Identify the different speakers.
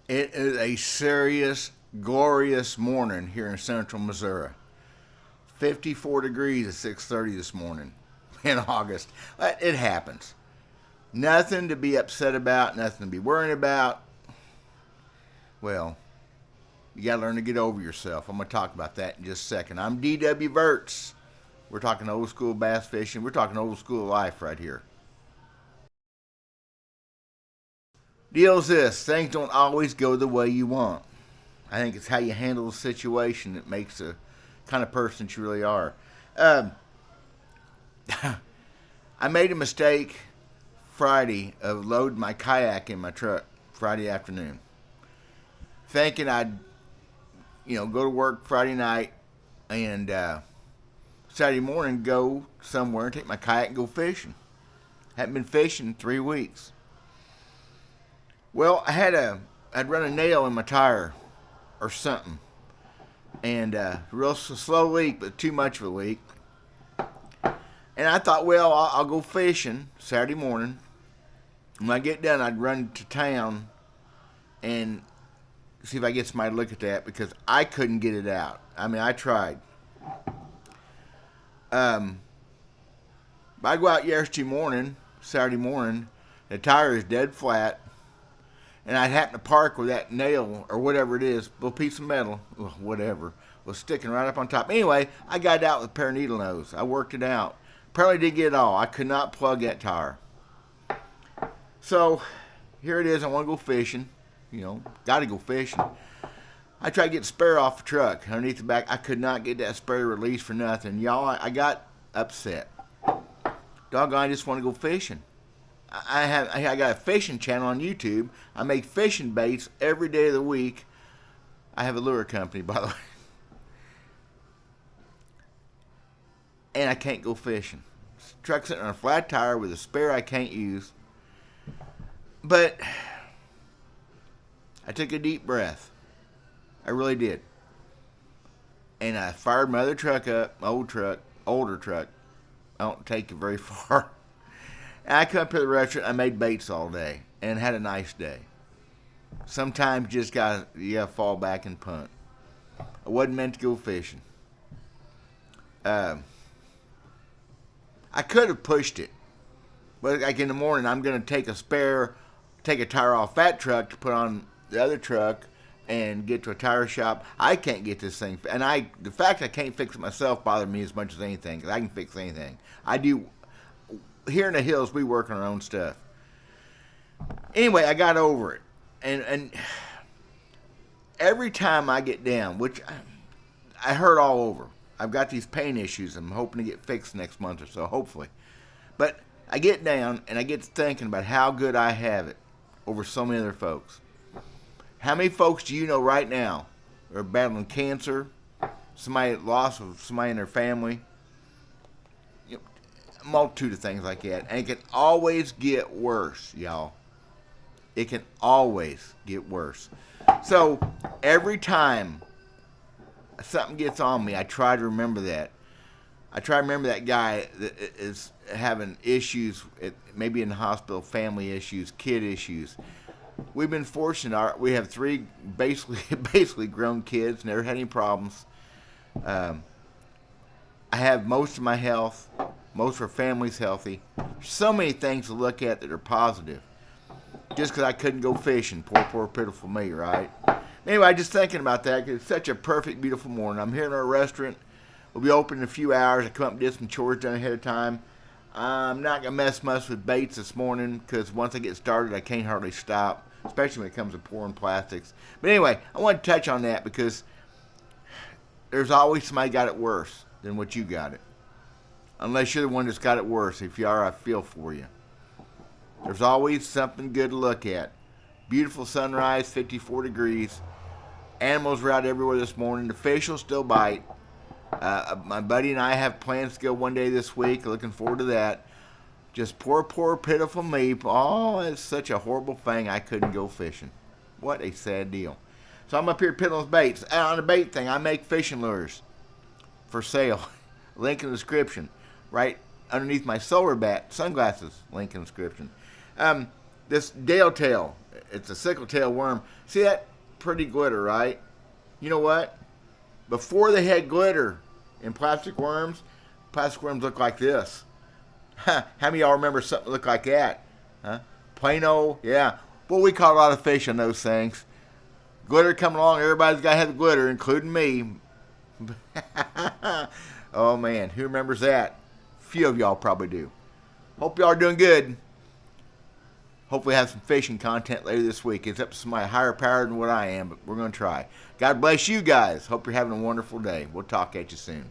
Speaker 1: It is a serious, glorious morning here in central Missouri. 54 degrees at 6:30 this morning in August. It happens. Nothing to be upset about, nothing to be worrying about. Well, you got to learn to get over yourself. I'm going to talk about that in just a second. I'm DW Verts. We're talking old school bass fishing. We're talking old school life right here. Deal is this: things don't always go the way you want. I think it's how you handle the situation that makes the kind of person that you really are. Um, I made a mistake Friday of loading my kayak in my truck Friday afternoon, thinking I'd go to work Friday night and Saturday morning go somewhere and take my kayak and go fishing. Hadn't been fishing in 3 weeks. Well, I'd run a nail in my tire or something, and real slow leak, but too much of a leak. And I thought, well, I'll go fishing Saturday morning. When I get done, I'd run to town and see if I get somebody to look at that because I couldn't get it out. I mean, I tried. I go out Saturday morning, the tire is dead flat, and I'd happen to park where that nail or whatever it is, little piece of metal, whatever, was sticking right up on top. Anyway, I got it out with a pair of needle nose. I worked it out. Apparently did get it all. I could not plug that tire. So here it is. I want to go fishing. Got to go fishing. I tried to get the spare off the truck underneath the back. I could not get that spare released for nothing. Y'all, I got upset. Doggone, I just want to go fishing. I got a fishing channel on YouTube. I make fishing baits every day of the week. I have a lure company, by the way. And I can't go fishing. Truck's sitting on a flat tire with a spare I can't use. But I took a deep breath. I really did. And I fired my other truck up, my older truck. I don't take it very far. And I come up to the restaurant. I made baits all day and had a nice day. Sometimes you just gotta fall back and punt. I wasn't meant to go fishing. I could have pushed it, but like in the morning, I'm gonna take a tire off that truck to put on the other truck and get to a tire shop. I can't get this thing, and the fact I can't fix it myself bothers me as much as anything, because I can fix anything. I do. Here in the hills, we work on our own stuff. Anyway, I got over it, and every time I get down, which I hurt all over. I've got these pain issues. I'm hoping to get fixed next month or so, hopefully. But I get down and I get thinking about how good I have it over so many other folks. How many folks do you know right now are battling cancer, somebody lost somebody in their family, a multitude of things like that. And it can always get worse, y'all. It can always get worse. So every time something gets on me, I try to remember that. I try to remember that guy that is having issues, maybe in the hospital, family issues, kid issues. We've been fortunate. We have 3 basically grown kids, never had any problems. I have most of my health. Most of our family's healthy. So many things to look at that are positive. Just because I couldn't go fishing. Poor, pitiful me, right? Anyway, just thinking about that, because it's such a perfect, beautiful morning. I'm here in our restaurant. We'll be open in a few hours. I come up and did some chores done ahead of time. I'm not going to mess much with baits this morning, because once I get started, I can't hardly stop, especially when it comes to pouring plastics. But anyway, I want to touch on that, because there's always somebody got it worse than what you got it. Unless you're the one that's got it worse. If you are, I feel for you. There's always something good to look at. Beautiful sunrise, 54 degrees. Animals are out everywhere this morning. The fish will still bite. My buddy and I have plans to go one day this week. Looking forward to that. Just poor, pitiful me. Oh, it's such a horrible thing I couldn't go fishing. What a sad deal. So I'm up here peddling baits. On the bait thing, I make fishing lures for sale. Link in the description. Right underneath my solar bat sunglasses. Link in the description. This Dale Tail. it's a sickle-tail worm. See that pretty glitter, right? You know what? Before they had glitter in plastic worms look like this. How many of y'all remember something that looked like that? Huh? Plain old, yeah. Well, we caught a lot of fish on those things. Glitter coming along, everybody's got to have the glitter, including me. Oh, man, who remembers that? Few of y'all probably do. Hope y'all are doing good. Hopefully have some fishing content later this week. It's up to somebody higher powered than what I am, but we're going to try. God bless you guys. Hope you're having a wonderful day. We'll talk at you soon.